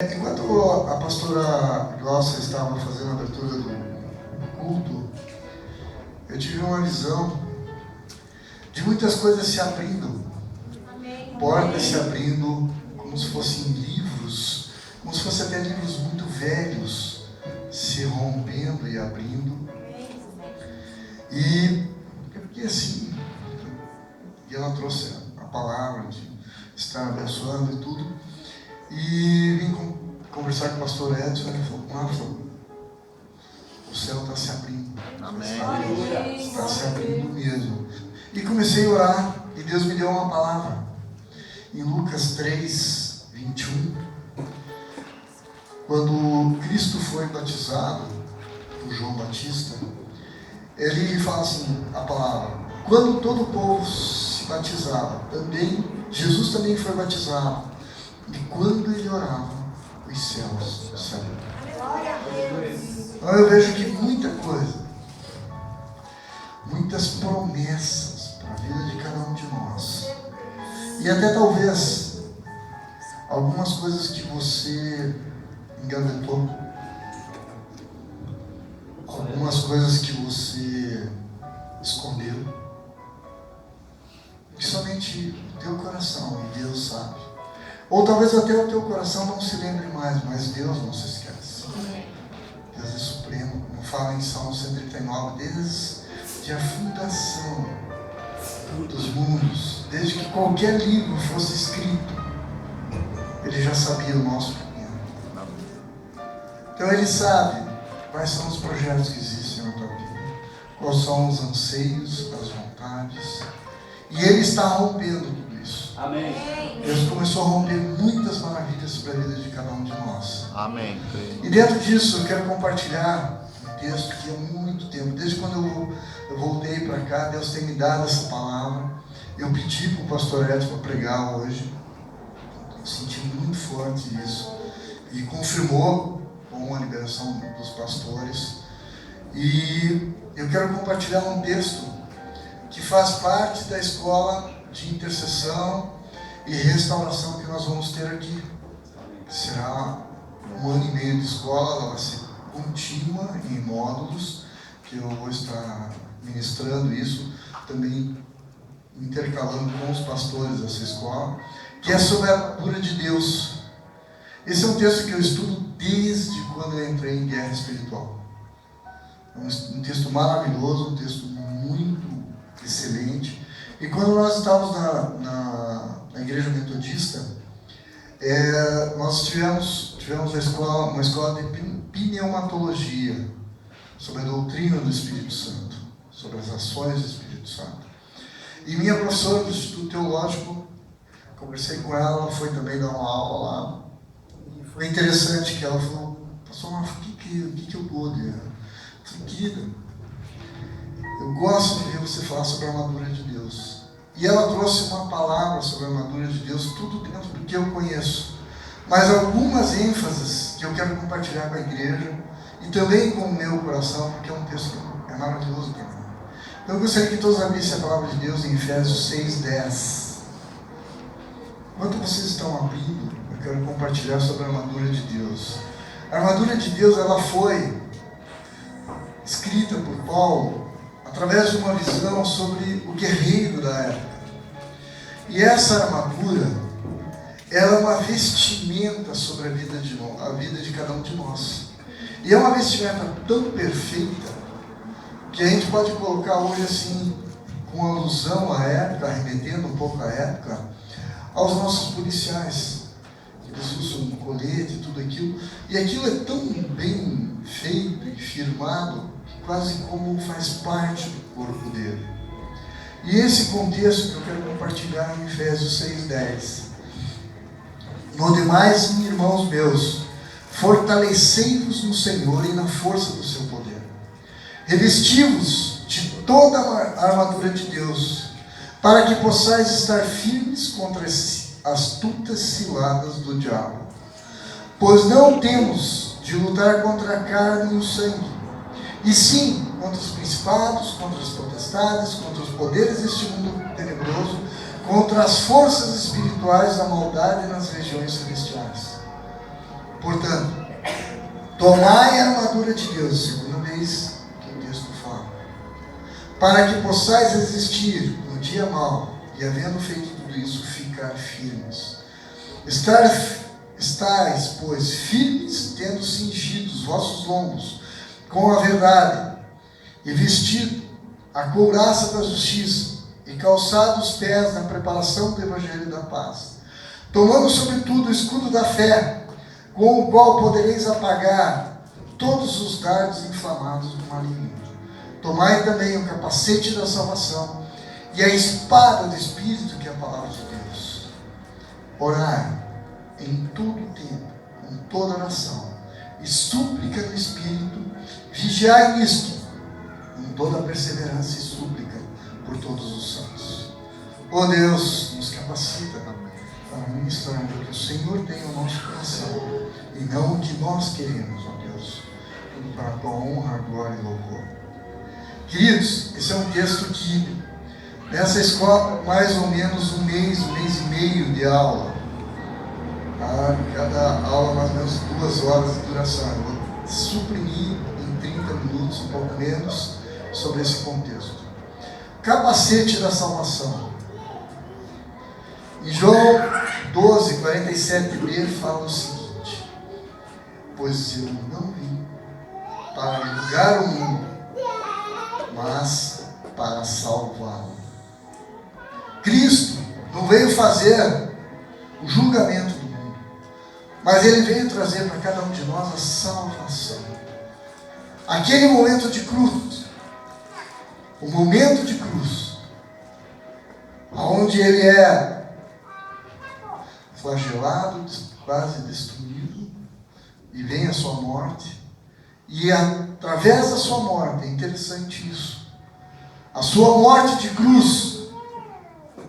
Enquanto a pastora Glaucia estava fazendo a abertura do culto, eu tive uma visão de muitas coisas se abrindo, portas se abrindo, como se fossem livros, como se fossem até livros muito velhos, se rompendo e abrindo. E eu fiquei assim, e ela trouxe a palavra de estar abençoando e tudo. E vim conversar com o pastor Edson e ele falou: Marfa, o céu está se abrindo. Amém. Está se abrindo mesmo. E comecei a orar e Deus me deu uma palavra. Em Lucas 3, 21, quando Cristo foi batizado por João Batista, ele fala assim, a palavra: quando todo o povo se batizava, Jesus também foi batizado. E quando ele orava, os céus se abriram. Glória a Deus. Então eu vejo que muita coisa, muitas promessas para a vida de cada um de nós. E até talvez algumas coisas que você engavetou, algumas coisas que você escondeu, que somente o teu coração e Deus sabe. Ou talvez até o teu coração não se lembre mais, mas Deus não se esquece. Deus é supremo, como fala em Salmo 139, desde a fundação dos mundos, desde que qualquer livro fosse escrito, Ele já sabia o nosso caminho. Então Ele sabe quais são os projetos que existem na tua vida, quais são os anseios, as vontades, e Ele está rompendo tudo isso. Amém. Deus começou a romper muitas maravilhas para a vida de cada um de nós. Amém. E dentro disso eu quero compartilhar um texto que há muito tempo, desde quando eu voltei para cá, Deus tem me dado essa palavra. Eu pedi para o pastor Edson para pregar hoje. Eu senti muito forte isso. E confirmou com a liberação dos pastores. E eu quero compartilhar um texto que faz parte da escola de intercessão e restauração que nós vamos ter aqui. Será 1 ano e meio de escola, ela vai ser contínua em módulos, que eu vou estar ministrando isso, também intercalando com os pastores dessa escola, que é sobre a armadura de Deus. Esse é um texto que eu estudo desde quando eu entrei em guerra espiritual. É um texto maravilhoso, um texto muito excelente. E quando nós estávamos na igreja metodista, nós tivemos uma escola de pneumatologia, sobre a doutrina do Espírito Santo, sobre as ações do Espírito Santo. E minha professora do Instituto Teológico, conversei com ela, ela foi também dar uma aula lá, e foi interessante que ela falou: pastor Marfa, o que eu pude? Eu falei: querida, eu gosto de ver você falar sobre a armadura de Deus. E ela trouxe uma palavra sobre a armadura de Deus, tudo dentro do que eu conheço. Mas algumas ênfases que eu quero compartilhar com a igreja e também com o meu coração, porque é um texto que é maravilhoso para mim. Então eu gostaria que todos abrissem a palavra de Deus em Efésios 6:10. Enquanto vocês estão abrindo, eu quero compartilhar sobre a armadura de Deus. A armadura de Deus, ela foi escrita por Paulo através de uma visão sobre o guerreiro da época. E essa armadura, ela é uma vestimenta sobre a vida de cada um de nós. E é uma vestimenta tão perfeita que a gente pode colocar hoje assim, com alusão à época, arremetendo um pouco à época, aos nossos policiais. Eles usam um colete e tudo aquilo. E aquilo é tão bem feito e firmado, quase como faz parte do corpo dele. E esse contexto que eu quero compartilhar em Efésios 6:10. No demais, irmãos meus, fortalecei-vos no Senhor e na força do seu poder. Revesti-vos de toda a armadura de Deus, para que possais estar firmes contra as astutas ciladas do diabo. Pois não temos de lutar contra a carne e o sangue, e sim contra os principados, contra as potestades, contra os poderes deste mundo tenebroso, contra as forças espirituais da maldade nas regiões celestiais. Portanto, tomai a armadura de Deus, segunda vez que o texto fala, para que possais resistir no dia mau, e havendo feito tudo isso, ficar firmes. Estais, pois, firmes, tendo cingido os vossos lombos com a verdade, e vestido a couraça da justiça, e calçado os pés na preparação do evangelho da paz, tomando sobretudo o escudo da fé, com o qual podereis apagar todos os dardos inflamados do maligno. Tomai também o capacete da salvação e a espada do Espírito, que é a palavra de Deus. Orai em todo o tempo, com toda oração e súplica no Espírito, vigiai nisto, com toda perseverança e súplica por todos os santos. Ó Deus, nos capacita para ministrar o que o Senhor tem no nosso coração e não o que nós queremos, ó Deus, tudo para a tua honra, glória e louvor. Queridos, esse é um texto que nessa escola, mais ou menos um mês e meio de aula, cada aula mais ou menos 2 horas de duração. Eu vou suprimir em 30 minutos, um pouco menos, sobre esse contexto. Capacete da salvação. Em João 12, 47b fala o seguinte: pois eu não vim para julgar o mundo, mas para salvá-lo. Cristo não veio fazer o julgamento do mundo, mas Ele veio trazer para cada um de nós a salvação. Aquele momento de cruz, o momento de cruz, onde Ele é flagelado, quase destruído, e vem a sua morte, e através da sua morte, é interessante isso, a sua morte de cruz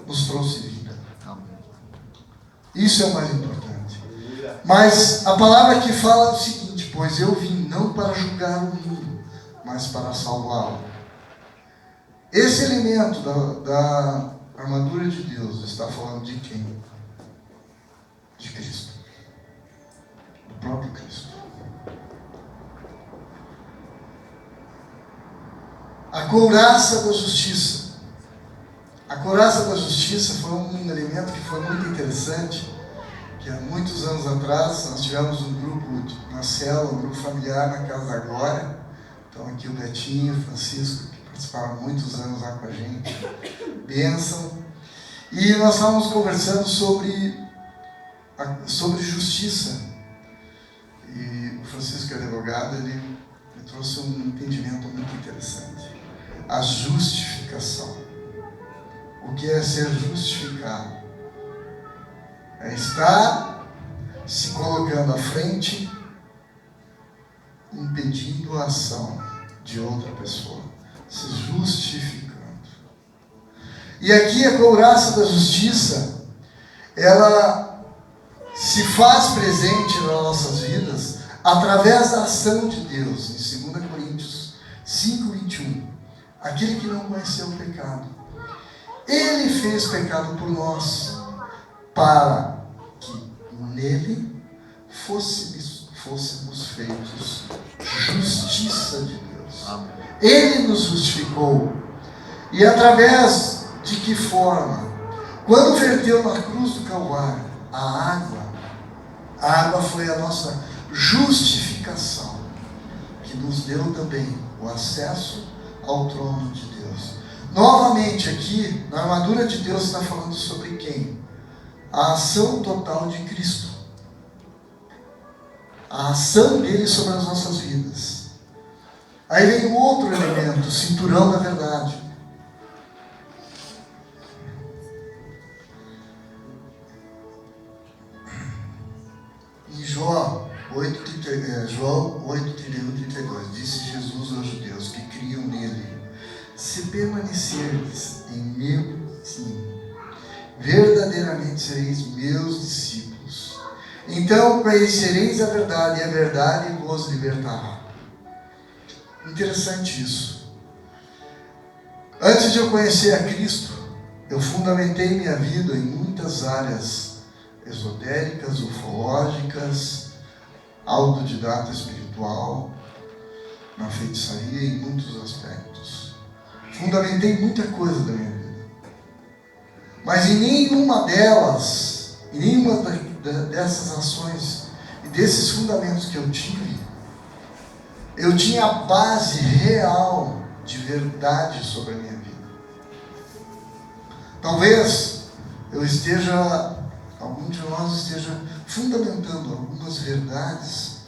nos trouxe vida. Isso é o mais importante. Mas a palavra que fala é o seguinte: pois eu vim não para julgar o mundo, mas para salvá-lo. Esse elemento da armadura de Deus está falando de quem? De Cristo. Do próprio Cristo. A couraça da justiça. A couraça da justiça foi um elemento que foi muito interessante, que há muitos anos atrás nós tivemos um grupo na célula, um grupo familiar na Casa da Glória. Então aqui o Betinho, o Francisco, que participaram há muitos anos lá com a gente. Bênção. E nós estávamos conversando sobre justiça. E o Francisco, que é advogado, ele me trouxe um entendimento muito interessante. A justificação. O que é ser justificado? É estar se colocando à frente, impedindo a ação de outra pessoa, se justificando. E aqui a couraça da justiça, ela se faz presente nas nossas vidas através da ação de Deus, em 2 Coríntios 5:21. Aquele que não conheceu o pecado, Ele fez pecado por nós, para que nele fôssemos feitos justiça de Deus. Ele nos justificou. E através de que forma? Quando verteu na cruz do Calvário a água foi a nossa justificação, que nos deu também o acesso ao trono de Deus. Novamente aqui, na armadura de Deus está falando sobre quem? A ação total de Cristo. A ação dele sobre as nossas vidas. Aí vem um outro elemento, o cinturão da verdade. Em João 8:31-32, disse Jesus aos judeus que criam nele: se permanecerdes em meu ensino, verdadeiramente sereis meus discípulos. Então conhecereis a verdade, e a verdade vos libertará. Interessante isso. Antes de eu conhecer a Cristo, eu fundamentei minha vida em muitas áreas esotéricas, ufológicas, autodidata espiritual, na feitiçaria, em muitos aspectos. Fundamentei muita coisa da minha vida. Mas em nenhuma delas, em nenhuma dessas ações e desses fundamentos que eu tive, eu tinha a base real de verdade sobre a minha vida. Talvez algum de nós esteja fundamentando algumas verdades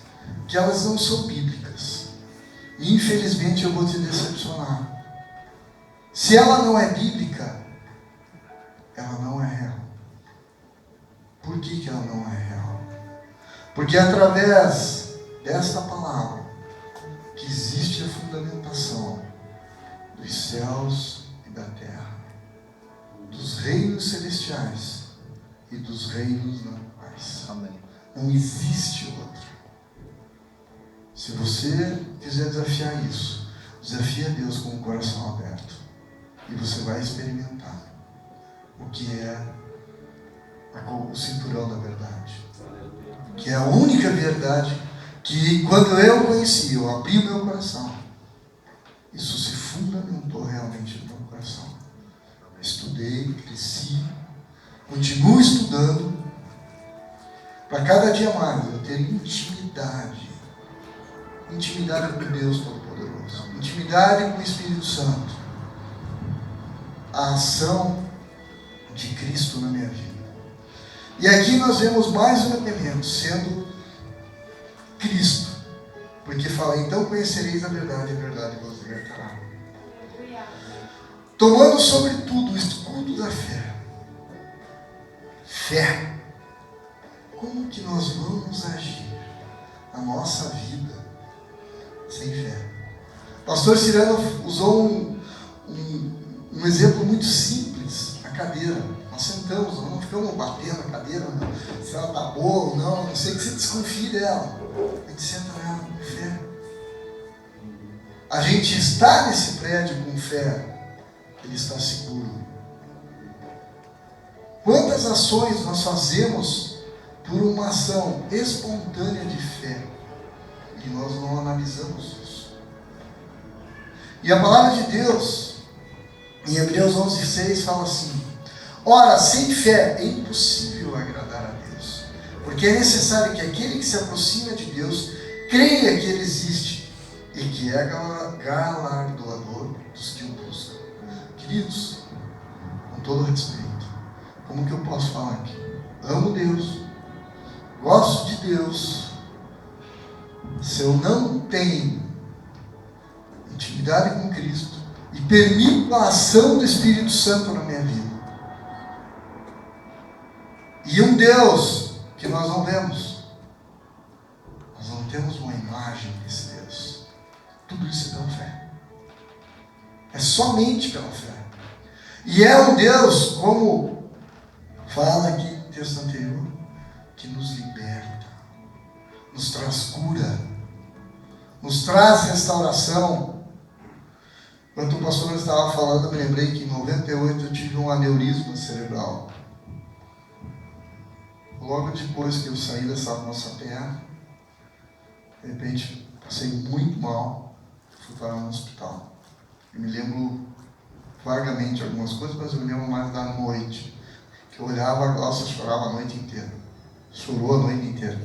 que elas não são bíblicas. E infelizmente eu vou te decepcionar. Se ela não é bíblica, ela não é real. Por que ela não é real? Porque através desta palavra que existe a fundamentação dos céus e da terra, dos reinos celestiais e dos reinos naturais. Amém. Não existe outra. Se você quiser desafiar isso, desafie a Deus com o coração aberto. E você vai experimentar o que é o cinturão da verdade. Que é a única verdade que, quando eu conheci, eu abri o meu coração, isso se fundamentou realmente no meu coração. Estudei, cresci, continuo estudando, para cada dia mais eu ter intimidade com Deus Todo-Poderoso, intimidade com o Espírito Santo, a ação de Cristo na minha vida. E aqui nós vemos mais um elemento, sendo Cristo, porque fala, então conhecereis a verdade vos libertará. Tomando sobretudo o escudo da fé. Fé. Como que nós vamos agir na nossa vida sem fé? O pastor Cirano usou um exemplo muito simples, a cadeira. Nós sentamos, não ficamos batendo a cadeira, não, se ela está boa ou não, a não sei que você desconfie dela. A gente senta nela com fé. A gente está nesse prédio com fé, ele está seguro. Quantas ações nós fazemos por uma ação espontânea de fé e nós não analisamos isso? E a palavra de Deus, em Hebreus 11:6, fala assim: ora, sem fé é impossível agradar a Deus, porque é necessário que aquele que se aproxima de Deus creia que Ele existe e que é galardoador dos que o buscam. Queridos, com todo respeito, como que eu posso falar aqui? Amo Deus, gosto de Deus, se eu não tenho intimidade com Cristo e permito a ação do Espírito Santo na minha vida, e um Deus que nós não vemos, nós não temos uma imagem desse Deus, tudo isso é pela fé, é somente pela fé. E é um Deus, como fala aqui no texto anterior, que nos liberta, nos traz cura, nos traz restauração. Enquanto o pastor estava falando, eu me lembrei que em 98 eu tive um aneurisma cerebral. Logo depois que eu saí dessa nossa terra, de repente passei muito mal, fui parar no hospital. Eu me lembro vagamente algumas coisas, mas eu me lembro mais da noite, que eu olhava a Glaucia, chorava a noite inteira, chorou a noite inteira.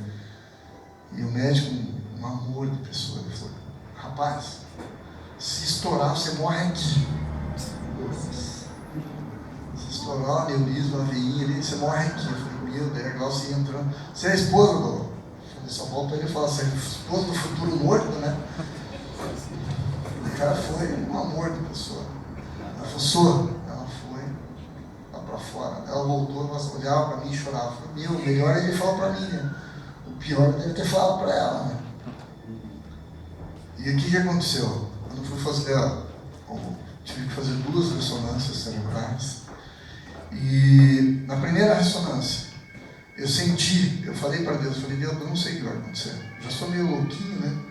E o médico, um amor de pessoa, ele falou: rapaz, se estourar, você morre aqui. Se estourar o aneurisma, a veinha ali, você morre aqui. Eu falei: meu Deus, a Glaucia entrando. Você é a esposa do... Eu falei, só volto ele e falo: você é a esposa do futuro morto, né? O cara foi um amor de pessoa. Ela falou: sou. Ela foi lá pra fora. Ela voltou, ela olhava pra mim e chorava. Eu falei: meu, melhor ele falar pra mim, né? O pior deve ter falado pra ela, né? E o que aconteceu? Quando eu fui fazer, tive que fazer 2 ressonâncias cerebrais. E na primeira ressonância, eu senti, eu falei para Deus, Deus, eu não sei o que vai acontecer. Eu já sou meio louquinho, né?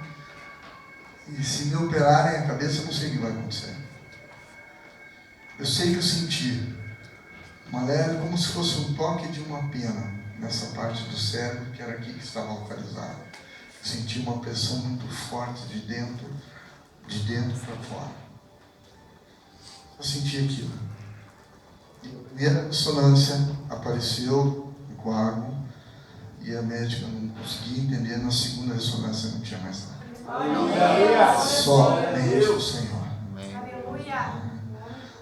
E se me operarem a cabeça, eu não sei o que vai acontecer. Eu sei que eu senti uma leve, como se fosse um toque de uma pena nessa parte do cérebro, que era aqui que estava localizado. senti uma pressão muito forte de dentro para fora. Eu senti aquilo. E a primeira ressonância apareceu no coágulo e a médica não conseguia entender. Na segunda ressonância não tinha mais nada. Somente o Senhor.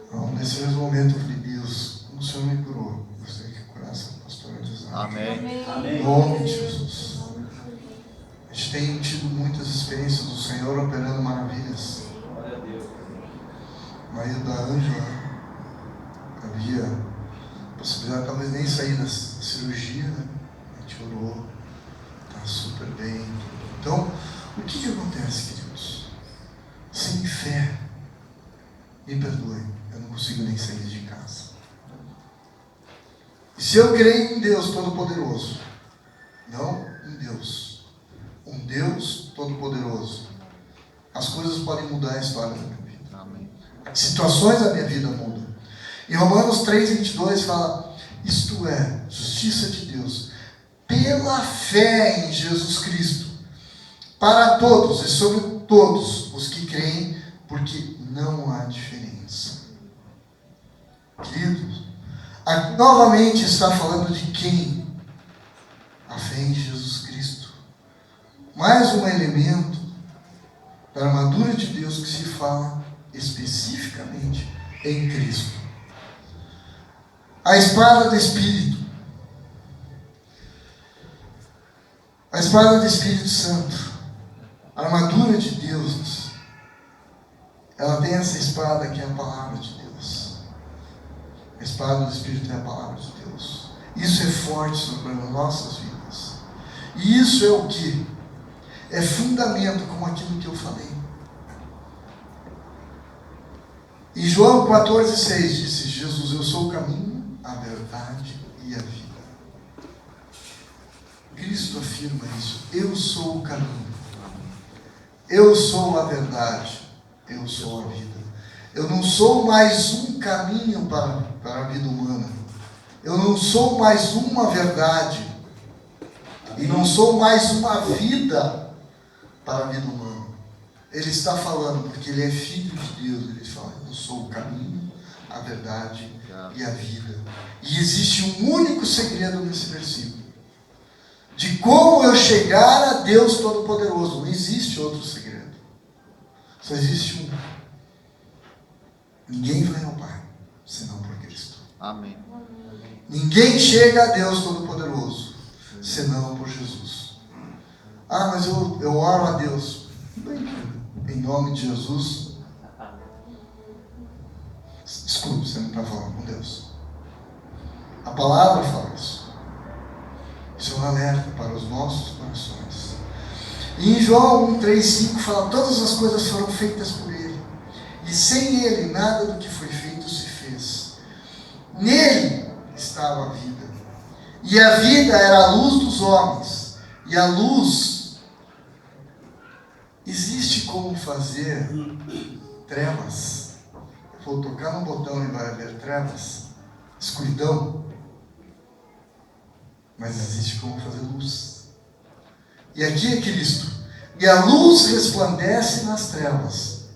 Então, nesse mesmo momento eu falei, Deus, como o Senhor me curou, eu gostaria que curasse a pastora Elisângela. Amém. Em nome de Jesus. A gente tem tido muitas experiências do Senhor operando maravilhas. O marido da Ângela havia possibilidade talvez nem sair da cirurgia, né? A gente orou, está super bem. Então, o que acontece, queridos? Sem fé, me perdoe, eu não consigo nem sair de casa. E se eu creio em Deus Todo-Poderoso, não em Deus, um Deus Todo-Poderoso, as coisas podem mudar a história da minha vida. Amém. Situações da minha vida mudam. Em Romanos 3:22 fala, isto é, justiça de Deus, pela fé em Jesus Cristo, para todos e sobre todos os que creem, porque não há diferença. Queridos, aqui novamente está falando de quem? A fé em Jesus Cristo. Mais um elemento da armadura de Deus que se fala especificamente em Cristo. A espada do Espírito. A espada do Espírito Santo. A armadura de Deus. Ela tem essa espada que é a palavra de Deus. A espada do Espírito é a palavra de Deus. Isso é forte sobre as nossas vidas. E isso é o que? É fundamento, como aquilo que eu falei. Em João 14,6 disse Jesus, eu sou o caminho, a verdade e a vida. Cristo afirma isso. Eu sou o caminho. Eu sou a verdade. Eu sou a vida. Eu não sou mais um caminho para a vida humana. Eu não sou mais uma verdade. E não sou mais uma vida para a vida humana. Ele está falando, porque ele é filho de Deus. Ele fala, eu sou o caminho, a verdade e a vida. E existe um único segredo nesse versículo. De como eu chegar a Deus Todo-Poderoso. Não existe outro segredo. Só existe um. Ninguém vai ao Pai, senão por Cristo. Amém. Ninguém chega a Deus Todo-Poderoso, senão por Jesus. Ah, mas eu oro a Deus. Bem, em nome de Jesus. Desculpe, você não está falando com Deus. A palavra fala isso. Isso é um alerta para os nossos corações. E em João 1,3,5 fala, todas as coisas foram feitas por Ele. E sem Ele, nada do que foi feito se fez. Nele estava a vida. E a vida era a luz dos homens. E a luz, existe como fazer trevas. Eu vou tocar no botão e vai haver trevas, escuridão. Mas existe como fazer luz. E aqui é Cristo. E a luz resplandece nas trevas.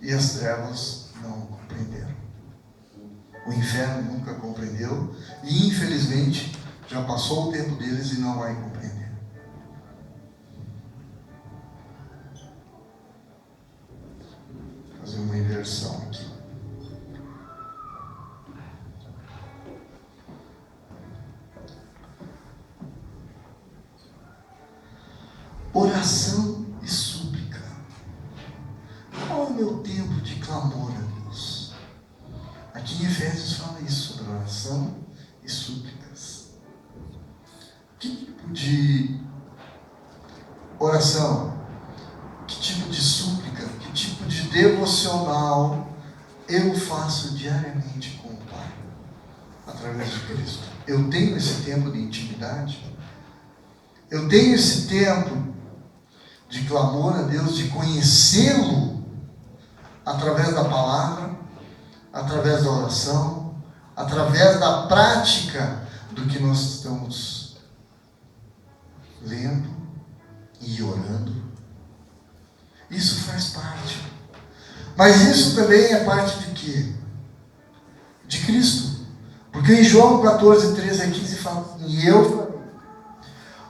E as trevas não compreenderam. O inferno nunca compreendeu. E infelizmente já passou o tempo deles e não vai compreender. Vou fazer uma inversão aqui. Oração e súplica. Qual é o meu tempo de clamor a Deus? Aqui em Efésios fala isso, sobre oração e súplicas. Que tipo de oração? Que tipo de súplica? Que tipo de devocional eu faço diariamente com o Pai? Através de Cristo. Eu tenho esse tempo de intimidade? Eu tenho esse tempo de clamor a Deus, de conhecê-lo através da palavra, através da oração, através da prática do que nós estamos lendo, e orando. Isso faz parte. Mas isso também é parte de quê? De Cristo. Porque em João 14, 13 a 15 fala: e eu falei,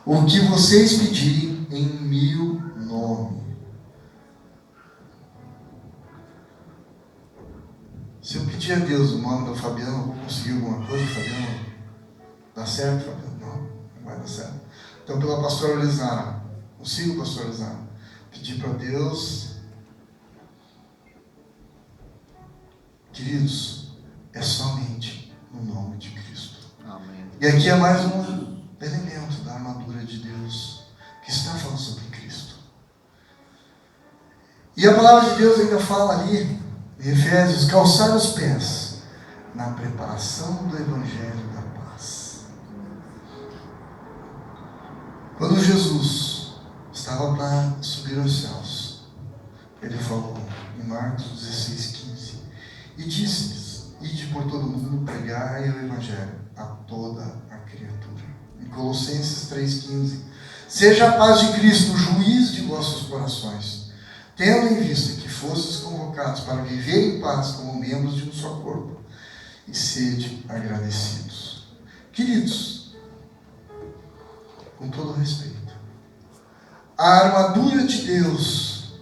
o que vocês pedirem em meu nome. Se eu pedir a Deus o nome do Fabiano, eu vou conseguir alguma coisa, Fabiano? Dá certo, Fabiano? Não vai dar certo. Então, pela pastora Lisara, consigo, pastora Lisara, pedir para Deus. Queridos, é somente no nome de Cristo. Amém. E aqui é mais um elemento da armadura de Deus que está falando sobre Cristo. E a palavra de Deus ainda fala ali, em Efésios, calçar os pés na preparação do Evangelho da paz. Quando Jesus estava para subir aos céus, ele falou em Marcos 16, 15, e disse-lhes: ide por todo mundo, pregai o Evangelho a toda a criatura. Em Colossenses 3,15, seja a paz de Cristo o juiz de vossos corações, tendo em vista que fostes convocados para viver em paz como membros de um só corpo, e sede agradecidos. Queridos, com todo respeito, a armadura de Deus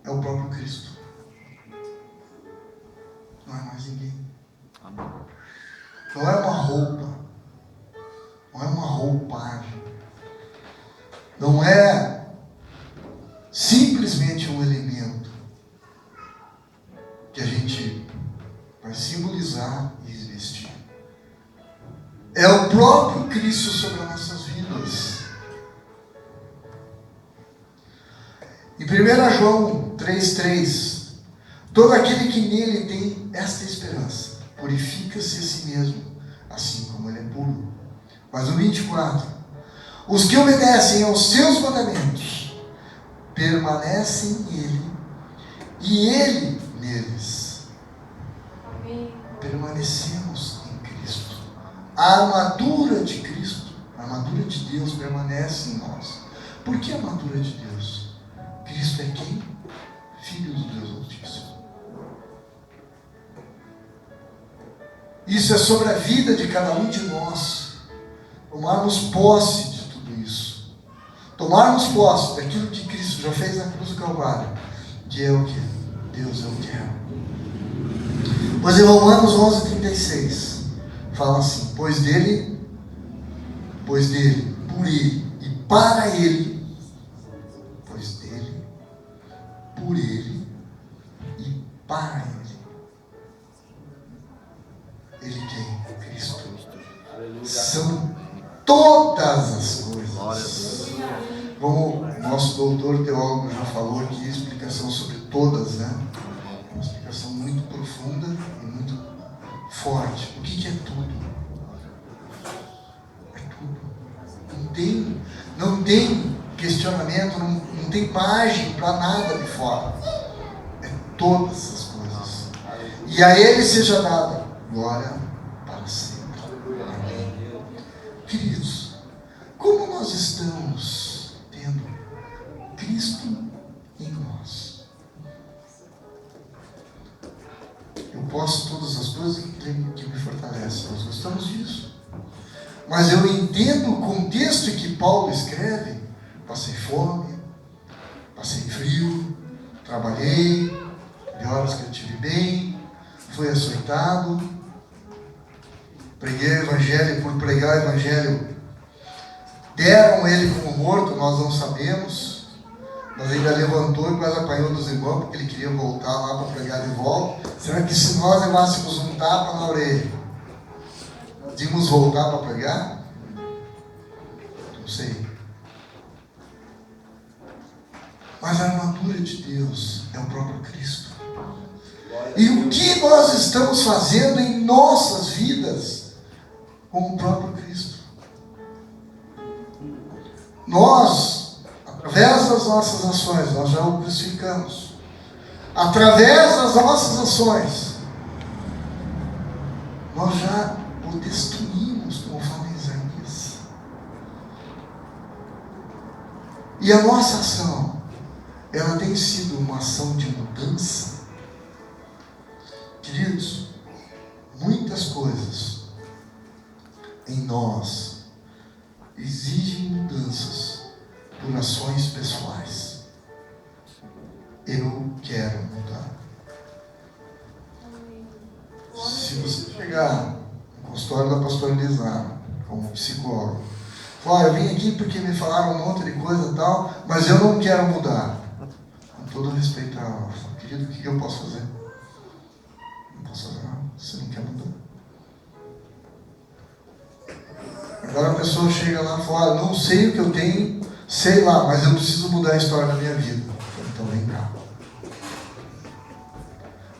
é o próprio Cristo. Não é mais ninguém. Não é uma roupa. Não é uma roupagem. Não é simplesmente um elemento que a gente vai simbolizar e vestir. É o próprio Cristo sobre as nossas vidas. Em 1 João 3,3, todo aquele que nele tem esta esperança, purifica-se a si mesmo, assim como ele é puro. Mas o 24, os que obedecem aos seus mandamentos, permanecem nele, e ele neles. Amém. Permanecemos em Cristo. A armadura de Cristo, a armadura de Deus permanece em nós. Por que a armadura de Deus? Cristo é quem? Filho do Deus Altíssimo. Isso é sobre a vida de cada um de nós. Tomarmos posse de tudo isso. Tomarmos posse daquilo que Cristo já fez na cruz do Calvário. Que é o que? Deus eu quero. Pois em Romanos 11,36 fala assim: pois dele, por ele e para ele, por ele e para ele. Ele quem? Cristo. São todas as coisas. Como o nosso doutor teólogo já falou aqui, explicação sobre todas, né? Uma explicação muito profunda e muito forte. O que é tudo? É tudo. Não tem questionamento, não tem margem para nada de fora. É todas as coisas. E a Ele seja dada glória para sempre. Amém. Queridos, como nós estamos tendo Cristo em nós? Eu posso todas as coisas que me fortalecem. Nós gostamos disso. Mas eu entendo o contexto em que Paulo escreve. Passei fome, passei frio, trabalhei, de horas que eu tive bem, fui açoitado, preguei o Evangelho, por pregar o Evangelho, deram ele como morto, nós não sabemos, mas ainda levantou e quase apanhou dos irmãos, porque ele queria voltar lá para pregar de volta. Será que se nós levássemos um tapa na orelha, nós íamos voltar para pregar? Não sei. Mas a armadura de Deus é o próprio Cristo. E o que nós estamos fazendo em nossas vidas com o próprio Cristo? Nós, através das nossas ações, nós já o crucificamos. Através das nossas ações, nós já o destruímos, como fala em Isaías. E a nossa ação, ela tem sido uma ação de mudança. Queridos, muitas coisas em nós exigem mudanças por ações pessoais. Eu quero mudar. Se você chegar no consultório da pastora Elisana, como psicólogo, falar, eu vim aqui porque me falaram um monte de coisa e tal, mas eu não quero mudar. Com todo respeito a ela, querido, o que eu posso fazer? Não posso fazer nada, você não quer mudar. Agora a pessoa chega lá e fala, não sei o que eu tenho, sei lá, mas eu preciso mudar a história da minha vida. Então vem cá.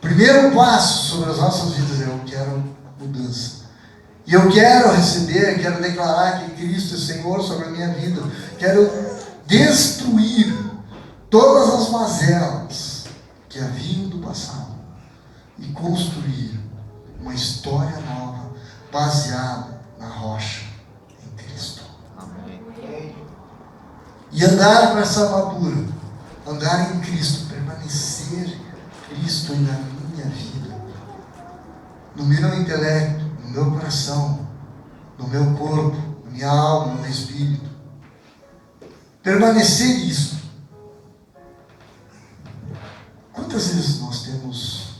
Primeiro passo sobre as nossas vidas é eu quero mudança. E eu quero receber, quero declarar que Cristo é Senhor sobre a minha vida. Quero destruir todas as mazelas que haviam do passado e construir uma história nova baseada na rocha em Cristo. Amém. E andar com essa armadura, andar em Cristo, permanecer Cristo na minha vida, no meu intelecto, no meu coração, no meu corpo, na minha alma, no meu espírito. Permanecer isso. Quantas vezes nós temos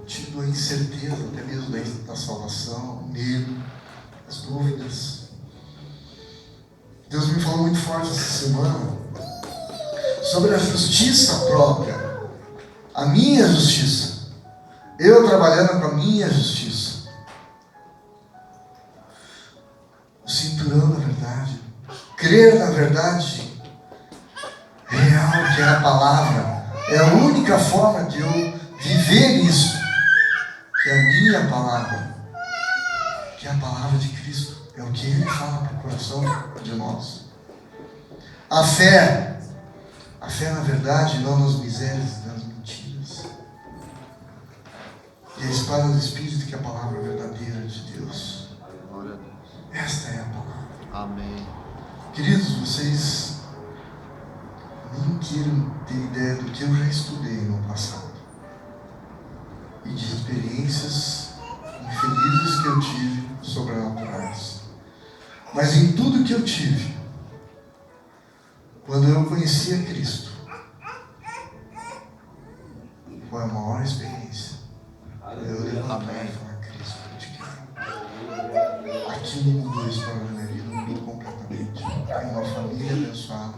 tido a incerteza, até mesmo da salvação, o medo, as dúvidas? Deus me falou muito forte essa semana sobre a justiça própria, a minha justiça. Eu trabalhando com a minha justiça. O cinturão da verdade. Crer na verdade real, que é a palavra. É a única forma de eu viver isso. Que é a minha palavra. Que é a palavra de Cristo. É o que Ele fala para o coração de nós. A fé na verdade, não nas misérias e nas mentiras. E a espada do Espírito, que é a palavra verdadeira de Deus. Esta é a palavra. Amém. Queridos, vocês nem queiram ter ideia do que eu já estudei no passado. E de experiências infelizes que eu tive, sobrenaturais. Mas em tudo que eu tive, quando eu conhecia Cristo, foi a maior experiência. Eu levantar e falar, Cristo, eu te quero. Aquilo mudou a história da minha vida, mudou completamente. Tenho uma família abençoada.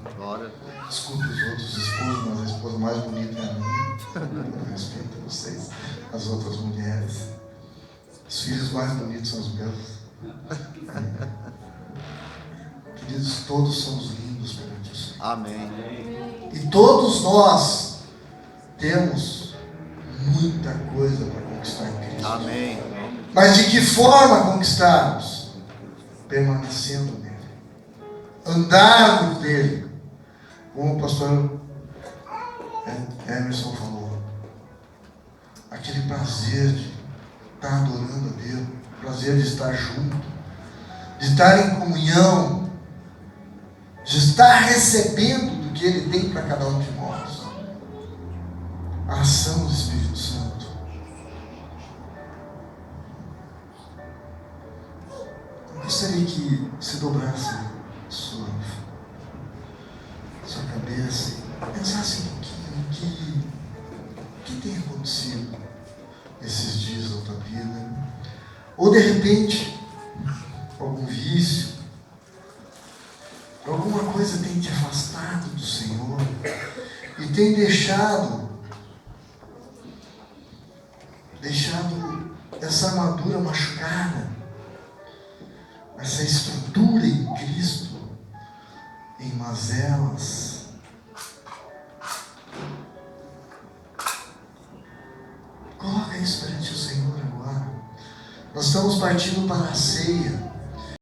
Desculpe os outros esposos, mas a esposa mais bonita é a minha. Eu respeito vocês, as outras mulheres. Os filhos mais bonitos são os meus. Queridos, todos somos lindos perante o Senhor. Amém. E todos nós temos muita coisa para conquistar em Cristo. Amém. Mas de que forma conquistarmos? Permanecendo nele. Andarmos nele. Como o pastor Emerson falou. Aquele prazer de estar adorando a Deus. Prazer de estar junto. De estar em comunhão. De estar recebendo do que Ele tem para cada um de nós. A ação do Espírito Santo. Eu gostaria que se dobrasse sua cabeça e pensasse um pouquinho o que tem acontecido esses dias na tua vida. Ou de repente, algum vício, alguma coisa tem te afastado do Senhor e tem deixado essa armadura machucada, essa estrutura em Cristo, em mazelas. Coloca isso perante o Senhor agora. Nós estamos partindo para a ceia.